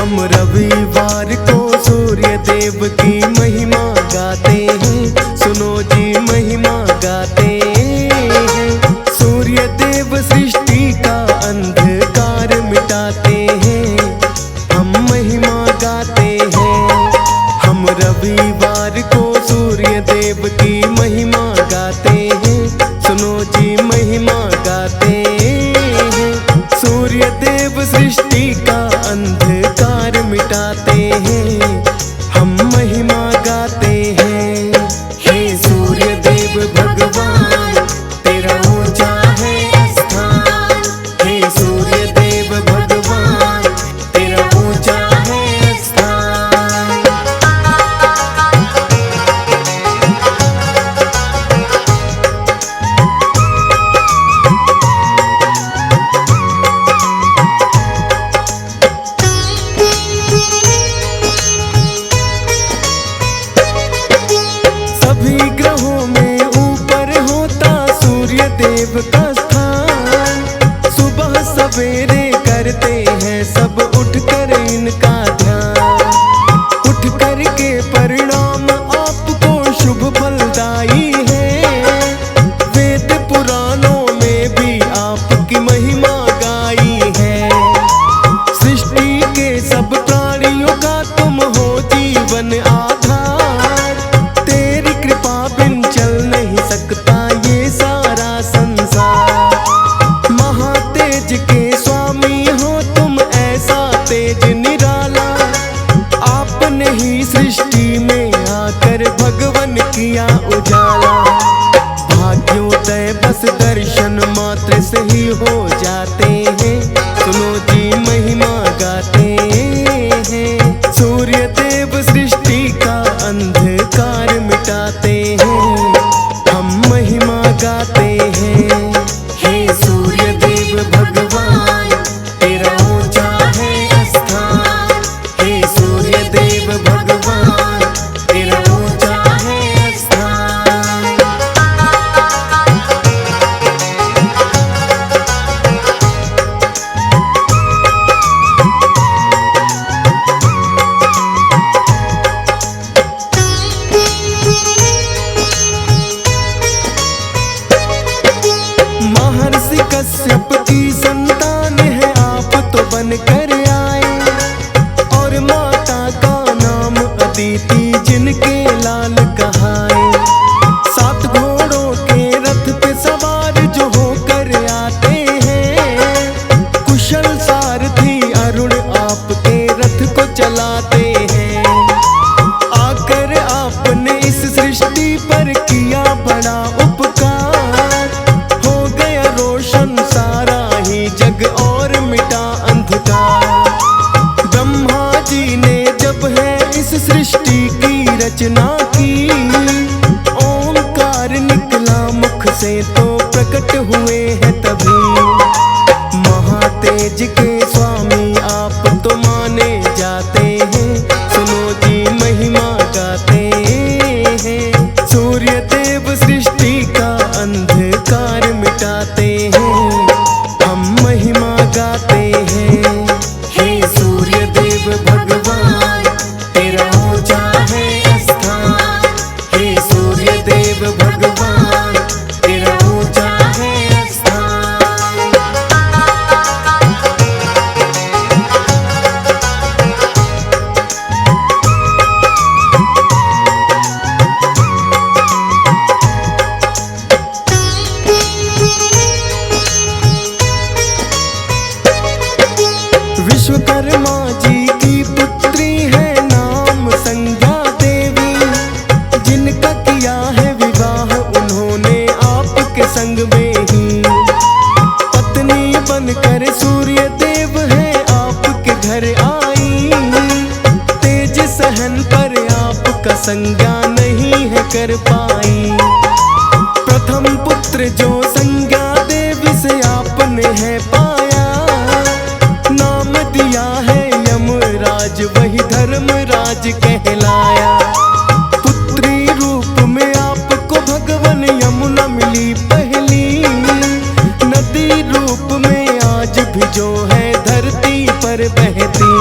हम रविवार को सूर्य देव की महिमा गाते हैं। सुनो जी महिमा गाते हैं। सूर्य देव सृष्टि का अंधकार मिटाते हैं। हम महिमा गाते हैं। हम रविवार को सूर्य देव की महिमा गाते हैं। सुनो जी महिमा गाते हैं। सूर्य देव सृष्टि का अंधकार मिटाते हैं। हम महिमा गाते हैं। हे सूर्य देव भगवान तेरा ऊंचा है स्थान। हे सूर्य देव भगवान तेरा ऊंचा है स्थान। सभी ग्रहों में ऊपर होता सूर्य देव का स्थान। सुबह सवेरे करते हैं सब उठकर इनका ध्यान। उठ कर के परिणाम आपको शुभ फलदायी है। वेद पुराणों में भी आपकी महिमा गाई है। सृष्टि के सब प्राणियों का तुम हो जीवन आधार। तेरी कृपा बिन चल नहीं सकता ये सारा संसार। महातेज के स्वामी हो तुम ऐसा तेज निराला। आपने ही सृष्टि में आकर भगवन किया उजाला। भाग्योदय बस दर्शन मात्र से ही हो जाते हैं। सुनो जी महिमा गाते हैं। सूर्य देव सृष्टि का अंधकार मिटाते हैं। हम महिमा गाते हैं। हे सूर्य देव भगवान तेरा ऊंचा है स्थान। हे सूर्य देव भगवान तेरा ऊंचा है स्थान। महर्षि कश्यप की संतान है आप तो बनकर आए। और माता का नाम अदिति जिनके लाल कहाए। 7 घोड़ों के रथ पे सवार जो होकर आते हैं। कुशल सारथी अरुण आपके रथ को चलाते हैं। आकर आपने इस सृष्टि पर किया बड़ा उपकार। हो गया रोशन सारा ही जग और मिटा अंधकार। ब्रह्मा जी ने जब है इस सृष्टि की रचना की। ओंकार निकला मुख से तो प्रकट हुए हैं तभी। महातेज के स्वामी आप तो माने जाते हैं। सुनो जी महिमा गाते हैं। सूर्य देव सृष्टि का अंधकार मिटाते हैं। हम महिमा गाते हैं। हे सूर्य देव भगवान तेरा ऊंचा है स्थान। हे सूर्य देव भगवान तेरा ऊंचा है स्थान। विश्वकर्मा जी की पुत्री है नाम संज्ञा देवी। जिनका किया है विवाह उन्होंने आपके संग में ही। पत्नी बनकर सूर्य देव है आपके घर आई। तेज सहन पर आपका संज्ञा नहीं है कर पाई। प्रथम पुत्र जो संज्ञा देवी से आपने है पाया। नाम दिया है यमराज वही धर्मराज कहलाया। पुत्री रूप में आपको भगवान यमुना मिली पहली। नदी रूप में आज भी जो है धरती पर बहती।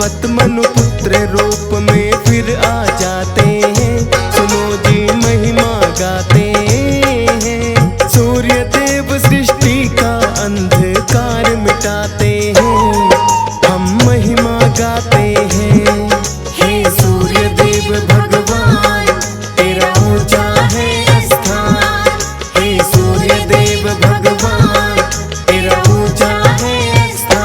वैवस्वत मनुपुत्र रूप में फिर आ जाते हैं। सुनो जी महिमा गाते हैं। सूर्य देव सृष्टि का अंधकार मिटाते हैं। हम महिमा गाते हैं। हे सूर्य देव भगवान तेरा ऊंचा है स्थान। हे सूर्य देव भगवान तेरा ऊंचा है स्थान।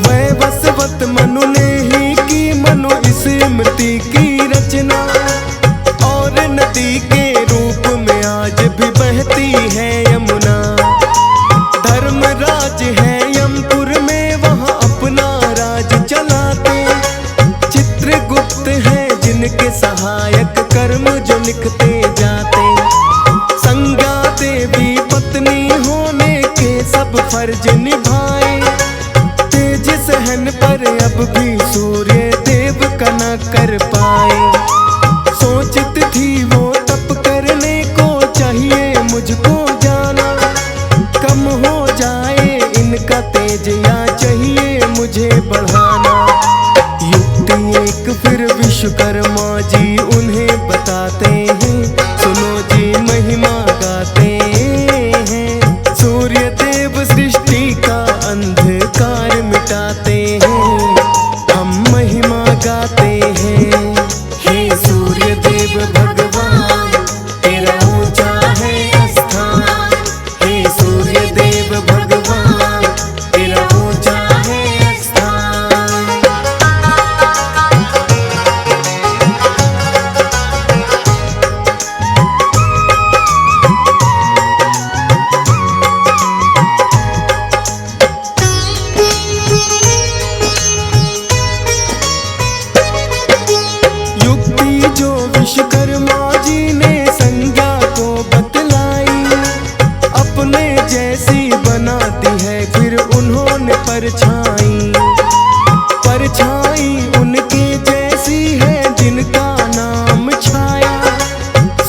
वैवस्वत मनु ने ही की मनु स्मृति की रचना। और नदी के रूप में आज भी बहती है यमुना। धर्मराज है यमपुर में वहाँ अपना राज चलाते। चित्रगुप्त है जिनके सहायक कर्म जो लिखते जाते। संज्ञा देवी पत्नी होने के सब फर्ज निभाए। तेज सहन पर अब भी सूर्य देव का न कर पाए। सोचती थी वो तप करने को चाहिए मुझको जाना। कम हो जाए इनका तेज या चाहिए मुझे बढ़ाना। युक्ति एक फिर विश्वकर्मा जी उन्हें बताते हैं। सुनो जी महिमा गाते हैं। सूर्य देव सृष्टि का अंधकार मिटाते हैं। हम महिमा गाते हैं। हे सूर्य देव भगवान तेरा ऊंचा है स्थान। हे सूर्य देव भगवान तेरा ऊंचा है स्थान। युक्ति जो विश्वकर्मा जी ने संज्ञा को बतलाई। अपने जैसी बनाती है फिर उन्होंने परछाई। परछाई उनके जैसी है जिनका नाम छाया।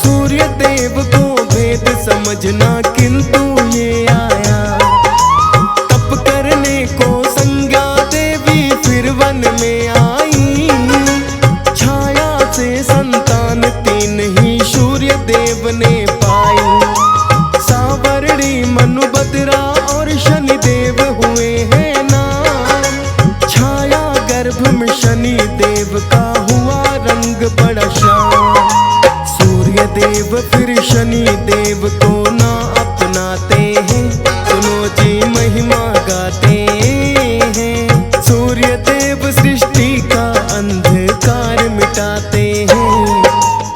सूर्य देव को भेद समझना किंतु ये आया। तप करने को संज्ञा देवी फिर वन में आई। छाया से संतान तीन ही सूर्य देव ने पाई। सावरणी मनुबद्रा और शनि देव हुए हैं नाम। छाया गर्भ में शनि देव का हुआ रंग बड़ा श्याम। सूर्य देव फिर शनि देव को ना अपनाते हैं। सुनो जी महिमा गाते हैं। सूर्य देव सृष्टि का अंधकार मिटाते हैं।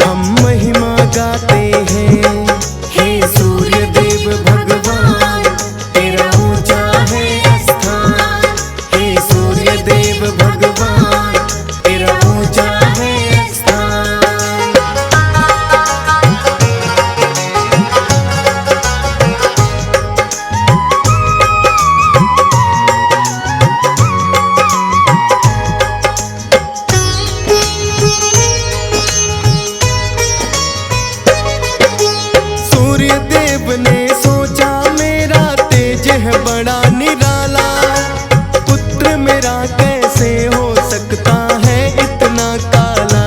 हम महिमा गाते हैं। हे सूर्य देव भगवान तेरा ऊंचा है स्थान। हे सूर्य देव भगवान तेरा ऊंचा है स्थान। सूर्य देव ने सोचा मेरा तेज है बड़ा निराला। पुत्र मेरा कैसे हो सकता है इतना काला।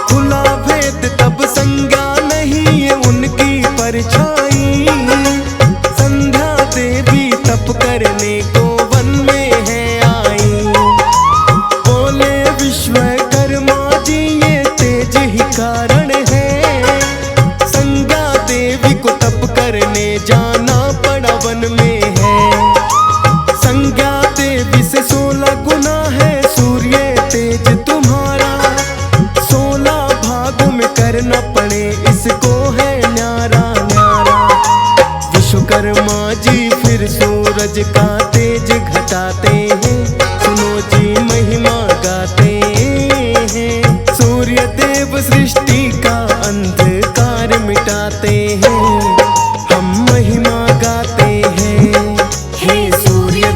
खुला भेद तब संज्ञा नहीं है उनकी परछाई। संध्या देवी तप करने को वन में है आई। बोले विश्वकर्मा जी ये तेज ही कारण है। संज्ञा देवी को तप करने जाना पड़ा वन में है। संज्ञा देवी से 16 गुना है सूर्य तेज तुम्हारा। 16 भागों में करना पड़े इसको है न्यारा न्यारा। विश्वकर्मा जी फिर सूरज का तेज घटाते हैं। सुनो जी महिमा गाते हैं। सूर्य देव सृष्टि का अंधकार मिटाते हैं। हम महिमा गाते हैं। हे सूर्य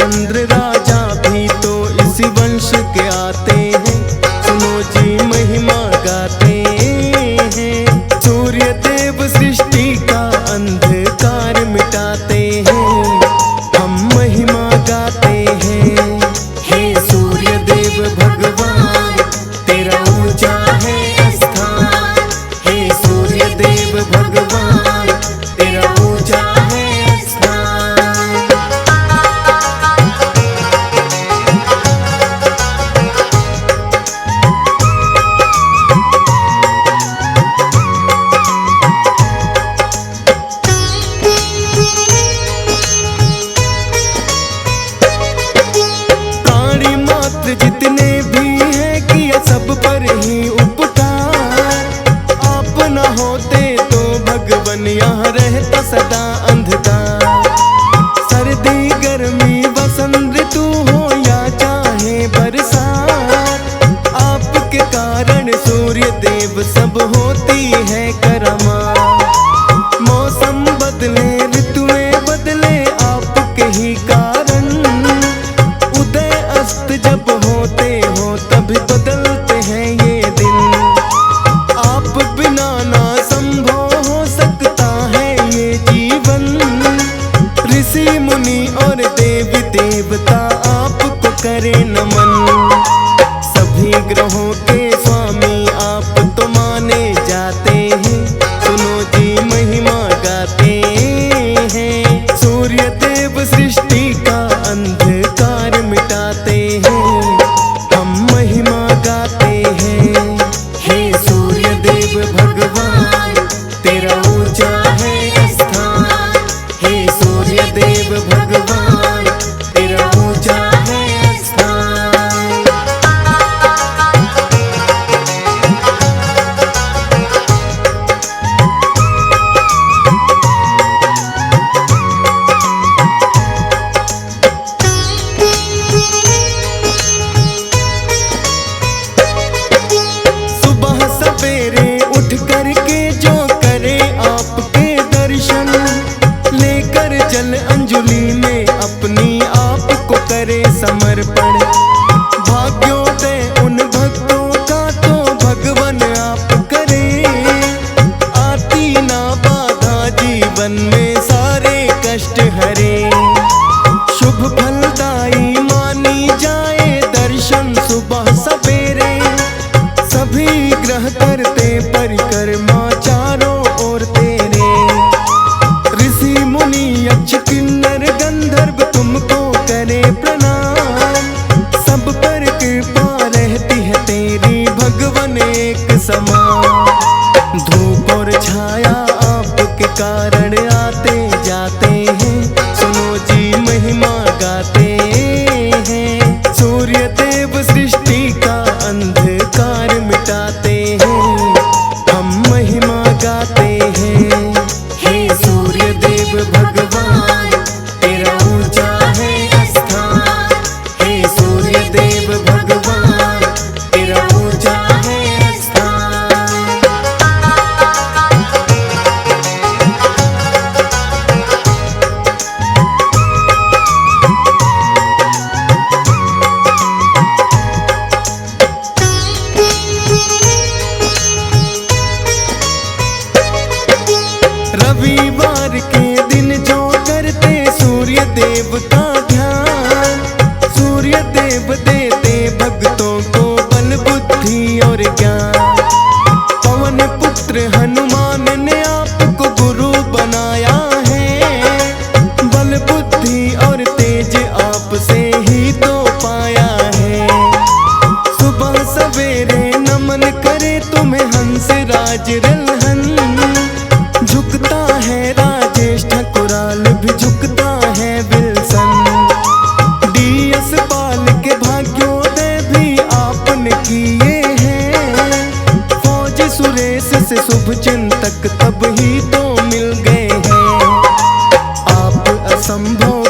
हरिश्चंद्र राजा भी तो इसी वंश के आते हैं। सुनो जी महिमा गाते हैं। सूर्य देव सृष्टि का अंधकार मिटाते हैं। हम महिमा गाते हैं। हे सूर्य देव भगवान तेरा ऊंचा है स्थान। हे सूर्य देव भगवान तेरा ऊंचा है स्थान। प्राणी मात्र जितने भी हैं किया सब पर ही उपकार। आप न होते तो भगवन यहाँ रहता सदा अंधकार। सर्दी गर्मी वसंत ऋतु हो या चाहे बरसात, आपके कारण सूर्य देव सब होती है करामात। मौसम बदले ऋतुएं बदले आपके ही कारण। उदय अस्त जब होते हो तभी बदलते हैं ये दिन। आप बिना ना संभव हो सकता है ये जीवन। ऋषि मुनि और देवी देवता आपको करे नमन। सभी ग्रहों के स्वामी आप तो माने जाते हैं। सुनो जी महिमा गाते हैं। सूर्य देव सृष्टि का अंधकार मिटाते हैं। हम महिमा गाते हैं। हे सूर्य देव भगवान तेरा ऊंचा है स्थान। हे सूर्य देव भगवान तेरा ऊंचा है स्थान। सुबह सवेरे उठ करके जो करे आपके दर्शन, लेकर जल अंजलि में अपनी आप को करे समर्पण। भाग्योदय उन भक्तों का तो भगवन आप करे। आती ना बाधा जीवन में सारे कष्ट हरे। शुभ फलदायी मानी जाए दर्शन सुबह सवेरे। सभी ग्रह करते परिक्रमा चारों ओर तेरे। ऋषि मुनि यक्ष किन्नर गंधर्व तुमको करे प्रणाम। सब पर कृपा रहती है तेरी भगवन एक समान। धूप और छाया आपके कारण आते जाते हैं। सुनो जी महिमा गाते हैं। सूर्य देव सृष्टि का अंधकार मिटाते हैं। हम महिमा गाते हैं। हे सूर्य देव भगवान तेरा ऊंचा है स्थान। हे सूर्य देव भगवान तेरा ऊंचा है स्थान। रविवार के दिन जो करते सूर्य देव का ध्यान, सूर्य देव देते भक्तों को बल बुद्धि और ज्ञान। पवन पुत्र हनुमान ने आपको गुरु बनाया है। बल बुद्धि और तेज आपसे ही तो पाया है। सुबह सवेरे नमन करे तुम्हें हंस राज रलहन। झुकता है राजेश ठकुराल भी झुकता है विल्सन। डीएस पाल के भाग्योदय भी आपने किए हैं। फौज सुरेश से शुभ चिंतक तब ही तो मिल गए हैं। आप असंभव